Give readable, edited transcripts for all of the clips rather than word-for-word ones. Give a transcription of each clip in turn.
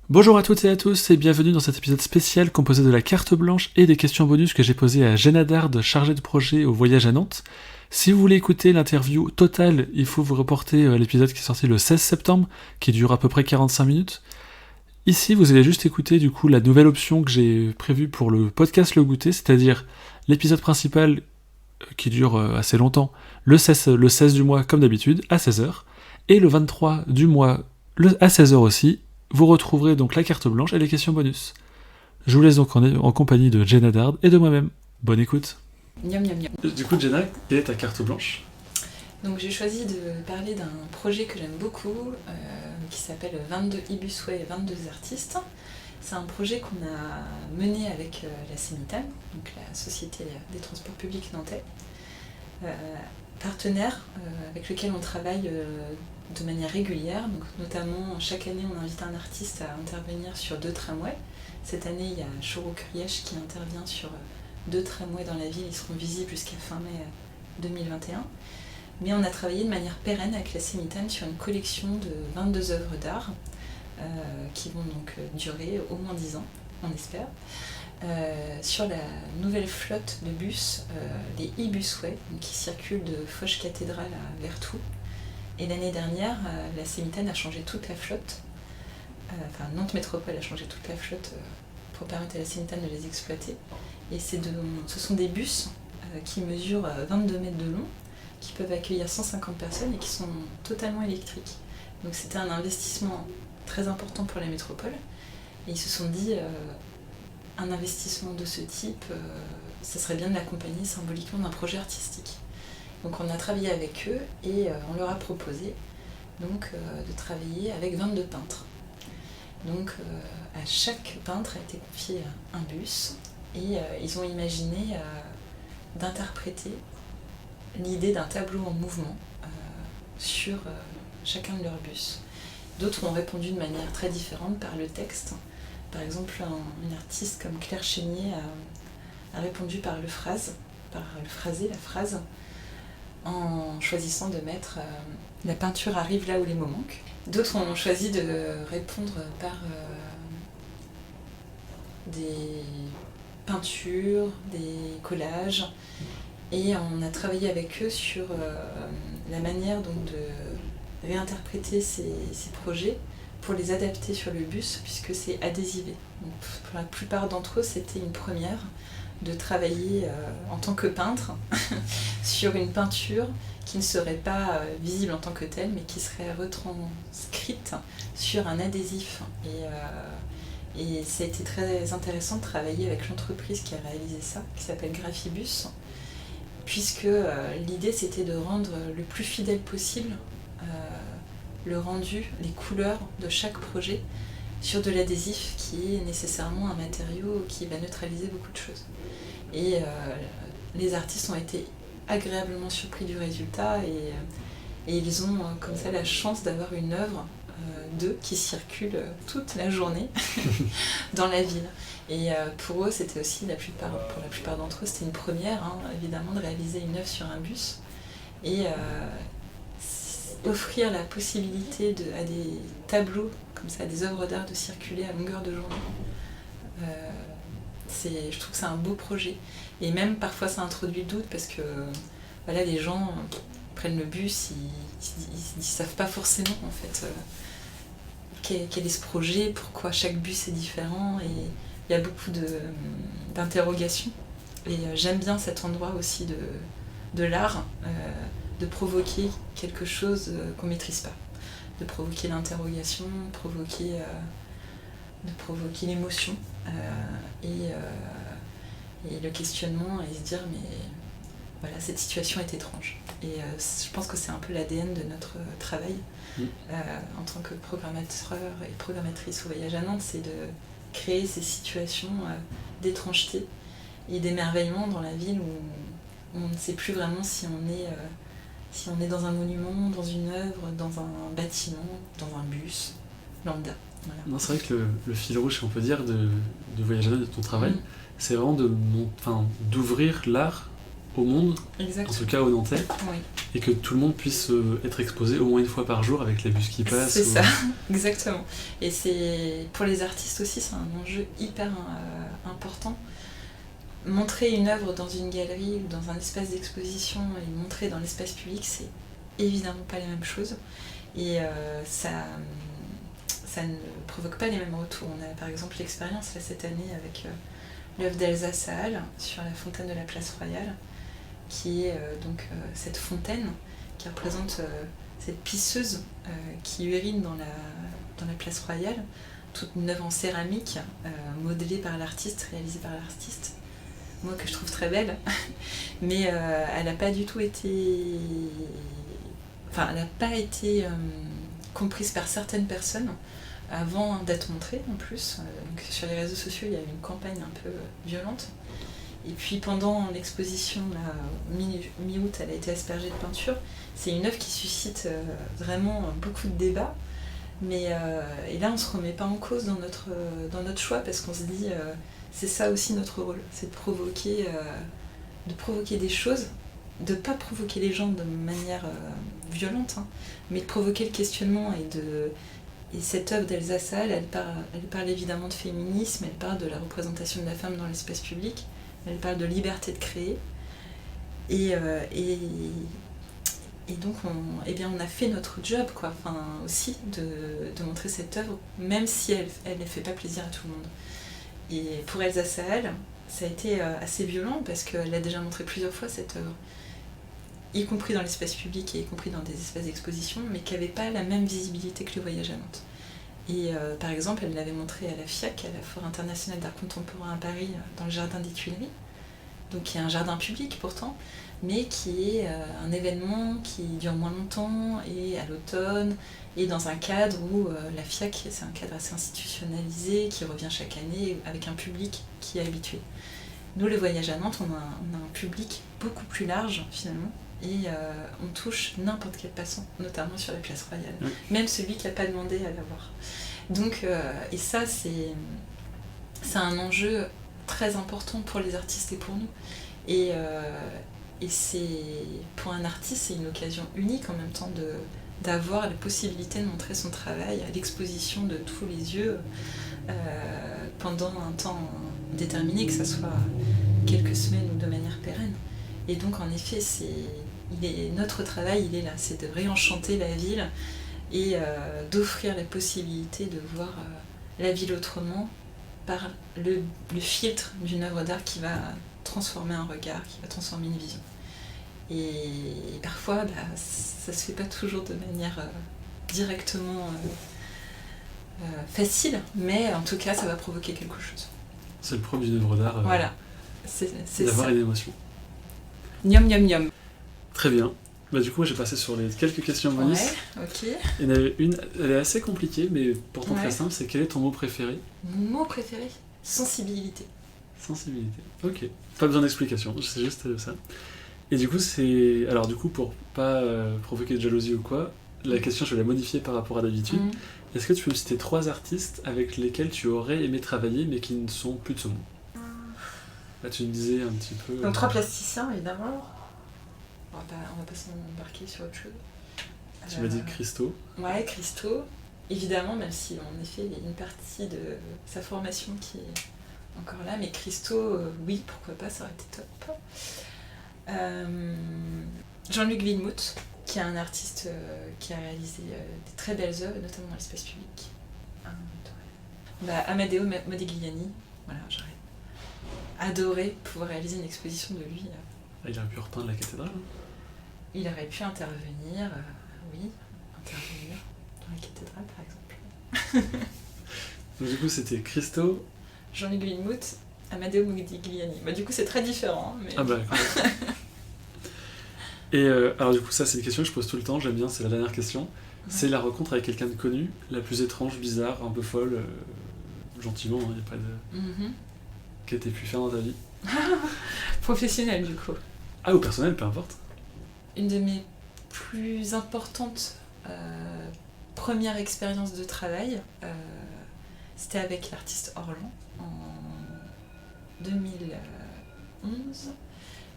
Bonjour à toutes et à tous et bienvenue dans cet épisode spécial composé de la carte blanche et des questions bonus que j'ai posées à Jenna Dard, chargée de projet au voyage à Nantes. Si vous voulez écouter l'interview totale, il faut vous reporter à l'épisode qui est sorti le 16 septembre, qui dure à peu près 45 minutes. Ici, vous allez juste écouter du coup la nouvelle option que j'ai prévue pour le podcast Le Goûter, c'est-à-dire l'épisode principal qui dure assez longtemps, le 16 du mois comme d'habitude, à 16h, et le 23 du mois à 16h aussi. Vous retrouverez donc la carte blanche et les questions bonus. Je vous laisse donc en compagnie de Jenna Dard et de moi-même. Bonne écoute. Miam, miam, miam. Du coup, Jenna, quelle est ta carte blanche ? Donc j'ai choisi de parler d'un projet que j'aime beaucoup, qui s'appelle 22 Ibusway et 22 artistes. C'est un projet qu'on a mené avec la CEMITAN, donc la Société des Transports Publics Nantais, partenaire avec lequel on travaille de manière régulière. Donc, notamment, chaque année, on invite un artiste à intervenir sur 2 tramways. Cette année, il y a Choro-Crièche qui intervient sur 2 tramways dans la ville. Ils seront visibles jusqu'à fin mai 2021. Mais on a travaillé de manière pérenne avec la CEMITAN sur une collection de 22 œuvres d'art qui vont donc durer au moins 10 ans, on espère. Sur la nouvelle flotte de bus, les Ibusway, qui circulent de Foch Cathédrale à Vertou. Et l'année dernière, la CEMITAN a changé toute la flotte, enfin Nantes Métropole a changé toute la flotte pour permettre à la CEMITAN de les exploiter. Et ce sont des bus qui mesurent 22 mètres de long, qui peuvent accueillir 150 personnes et qui sont totalement électriques. Donc c'était un investissement très important pour la métropole. Et ils se sont dit, un investissement de ce type, ça serait bien de l'accompagner symboliquement d'un projet artistique. Donc on a travaillé avec eux et on leur a proposé donc, de travailler avec 22 peintres. Donc à chaque peintre a été confié un bus et ils ont imaginé d'interpréter l'idée d'un tableau en mouvement sur chacun de leurs bus. D'autres ont répondu de manière très différente par le texte. Par exemple, une artiste comme Claire Chénier a répondu par le phrasé, la phrase, en choisissant de mettre « La peinture arrive là où les mots manquent ». D'autres ont choisi de répondre par des peintures, des collages. Et on a travaillé avec eux sur la manière donc, de réinterpréter ces projets pour les adapter sur le bus, puisque c'est adhésivé. Donc, pour la plupart d'entre eux, c'était une première de travailler en tant que peintre sur une peinture qui ne serait pas visible en tant que telle, mais qui serait retranscrite sur un adhésif. Et ça a été très intéressant de travailler avec l'entreprise qui a réalisé ça, qui s'appelle Graphibus, puisque l'idée c'était de rendre le plus fidèle possible le rendu, les couleurs de chaque projet sur de l'adhésif qui est nécessairement un matériau qui va neutraliser beaucoup de choses. Et les artistes ont été agréablement surpris du résultat et ils ont comme ça la chance d'avoir une œuvre d'eux qui circule toute la journée dans la ville. Et pour eux, c'était aussi, pour la plupart d'entre eux, c'était une première, évidemment, de réaliser une œuvre sur un bus. Et offrir la possibilité à des tableaux, comme ça, à des œuvres d'art de circuler à longueur de journée. Je trouve que c'est un beau projet. Et même parfois ça introduit le doute parce que voilà, les gens prennent le bus, ils savent pas forcément en fait quel est ce projet, pourquoi chaque bus est différent, et il y a beaucoup d'interrogations. Et j'aime bien cet endroit aussi de l'art, de provoquer quelque chose qu'on maîtrise pas, de provoquer l'interrogation, de provoquer l'émotion et le questionnement, et se dire mais voilà, cette situation est étrange. Et je pense que c'est un peu l'ADN de notre travail en tant que programmateur et programmatrice au voyage à Nantes, c'est de créer ces situations d'étrangeté et d'émerveillement dans la ville où on ne sait plus vraiment si on est dans un monument, dans une œuvre, dans un bâtiment, dans un bus, lambda. Voilà. Non, c'est vrai que le fil rouge, si on peut dire, de voyage à Nantes, de ton travail, c'est vraiment d'ouvrir l'art au monde, en Exactement. tout cas aux Nantais, Oui, et que tout le monde puisse être exposé au moins une fois par jour avec les bus qui passent. c'est ça, exactement. Et c'est pour les artistes aussi, c'est un enjeu hyper important. Montrer une œuvre dans une galerie ou dans un espace d'exposition et montrer dans l'espace public, c'est évidemment pas les mêmes choses. Et ça ne provoque pas les mêmes retours. On a par exemple l'expérience là, cette année avec l'œuvre d'Elsa Sahal sur la fontaine de la Place Royale, qui est cette fontaine qui représente cette pisseuse qui urine dans la Place Royale, toute une œuvre en céramique, modelée par l'artiste, réalisée par l'artiste, moi que je trouve très belle, mais elle n'a pas du tout été... Enfin, elle n'a pas été comprise par certaines personnes avant d'être montrée en plus. Donc, sur les réseaux sociaux, il y a eu une campagne un peu violente. Et puis pendant l'exposition, mi-août, elle a été aspergée de peinture. C'est une œuvre qui suscite vraiment beaucoup de débats. Mais et là, on ne se remet pas en cause dans notre choix parce qu'on se dit c'est ça aussi notre rôle, c'est de provoquer des choses, de ne pas provoquer les gens de manière violente, hein, mais de provoquer le questionnement. Et cette œuvre d'Elsa Sahal, elle parle évidemment de féminisme, elle parle de la représentation de la femme dans l'espace public, elle parle de liberté de créer. Et donc on a fait notre job, quoi, enfin, aussi de montrer cette œuvre, même si elle ne fait pas plaisir à tout le monde. Et pour Elsa Sahal, ça a été assez violent parce qu'elle a déjà montré plusieurs fois cette œuvre, y compris dans l'espace public et y compris dans des espaces d'exposition, mais qui n'avait pas la même visibilité que le voyage à Nantes. Et par exemple, elle l'avait montré à la FIAC, à la Foire internationale d'art contemporain à Paris, dans le jardin des Tuileries, donc qui est un jardin public pourtant, mais qui est un événement qui dure moins longtemps et à l'automne, et dans un cadre où la FIAC, c'est un cadre assez institutionnalisé, qui revient chaque année avec un public qui est habitué. Nous, le voyage à Nantes, on a un public beaucoup plus large finalement, et on touche n'importe quel passant, notamment sur la Place Royale, même celui qui n'a pas demandé à l'avoir. Donc, et ça, c'est un enjeu très important pour les artistes et pour nous. Et c'est, pour un artiste, c'est une occasion unique en même temps d'avoir la possibilité de montrer son travail à l'exposition de tous les yeux pendant un temps déterminé, que ce soit quelques semaines ou de manière pérenne. Et donc en effet, notre travail, il est là, c'est de réenchanter la ville et d'offrir la possibilité de voir la ville autrement par le filtre d'une œuvre d'art qui va transformer un regard, qui va transformer une vision. Et parfois, ça se fait pas toujours de manière directement facile, mais en tout cas, ça va provoquer quelque chose. C'est le propre d'une œuvre d'art. Voilà, c'est d'avoir ça. une émotion. Niom, niom, niom. Très bien. Bah, du coup, j'ai passé sur les quelques questions bonus. Ouais, ok. Il y en avait une, elle est assez compliquée, mais pourtant très simple, c'est quel est ton mot préféré ? Mon mot préféré ? Sensibilité. Sensibilité. Ok. Pas besoin d'explication, c'est juste ça. Et du coup, c'est... Alors du coup, pour pas provoquer de jalousie ou quoi, la question, je vais la modifier par rapport à d'habitude. Est-ce que tu peux me citer 3 artistes avec lesquels tu aurais aimé travailler, mais qui ne sont plus de ce monde ? Là, tu me disais un petit peu... Donc 3 plasticiens, évidemment. On va pas s'embarquer sur autre chose. Tu m'as dit Christo. Ouais, Christo, évidemment, même si en effet il y a une partie de sa formation qui est encore là, mais Christo, oui, pourquoi pas, ça aurait été top. Jean-Luc Villemout, qui est un artiste qui a réalisé des très belles œuvres, notamment dans l'espace public. Amadeo Modigliani, voilà, j'aurais adoré pouvoir réaliser une exposition de lui. Il aurait pu repeindre la cathédrale. Il aurait pu intervenir dans la cathédrale par exemple. Donc du coup c'était Christo, Jean-Luc Villemout, Amadeo Modigliani. Du coup c'est très différent. Mais... Ah bah Et alors du coup ça c'est une question que je pose tout le temps, j'aime bien, c'est la dernière question. Ouais. C'est la rencontre avec quelqu'un de connu, la plus étrange, bizarre, un peu folle, gentiment, il n'y a pas de... que t'aies pu faire dans ta vie. Professionnel du coup. Ah, ou personnel, peu importe. Une de mes plus importantes premières expériences de travail, c'était avec l'artiste Orlan en 2011.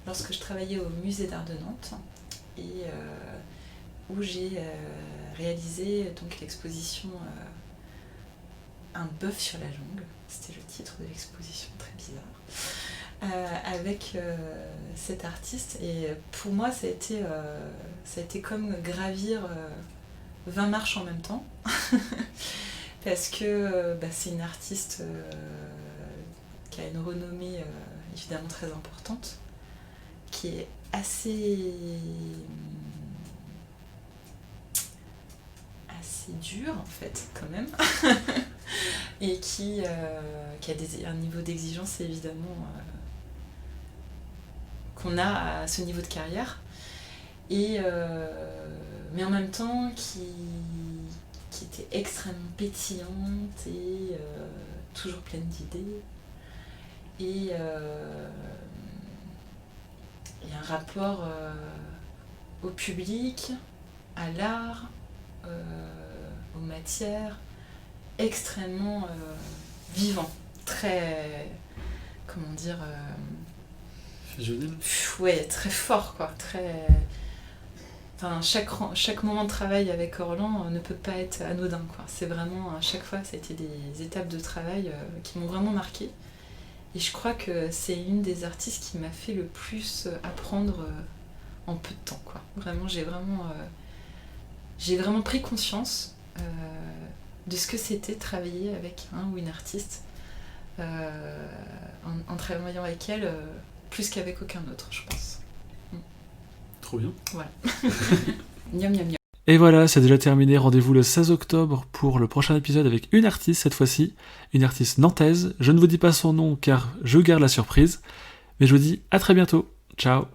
lorsque je travaillais au musée d'art de Nantes et où j'ai réalisé donc l'exposition Un bœuf sur la jungle, c'était le titre de l'exposition, très bizarre, avec cet artiste. Et pour moi, ça a été comme gravir 20 marches en même temps, parce que c'est une artiste qui a une renommée évidemment très importante, qui est assez dure en fait quand même, et qui a un niveau d'exigence évidemment qu'on a à ce niveau de carrière, et mais en même temps qui était extrêmement pétillante et toujours pleine d'idées, et un rapport au public, à l'art, aux matières, extrêmement vivant, très, comment dire, fusionnel. Ouais, très fort quoi, très. Enfin, chaque moment de travail avec Orlan ne peut pas être anodin quoi. C'est vraiment, à chaque fois, ça a été des étapes de travail qui m'ont vraiment marquée. Et je crois que c'est une des artistes qui m'a fait le plus apprendre en peu de temps quoi. Vraiment, j'ai vraiment pris conscience de ce que c'était travailler avec un ou une artiste, en travaillant avec elle plus qu'avec aucun autre, je pense. Trop bien. Voilà. Miam, miam, miam. Et voilà, c'est déjà terminé. Rendez-vous le 16 octobre pour le prochain épisode avec une artiste cette fois-ci, une artiste nantaise. Je ne vous dis pas son nom car je garde la surprise, mais je vous dis à très bientôt. Ciao.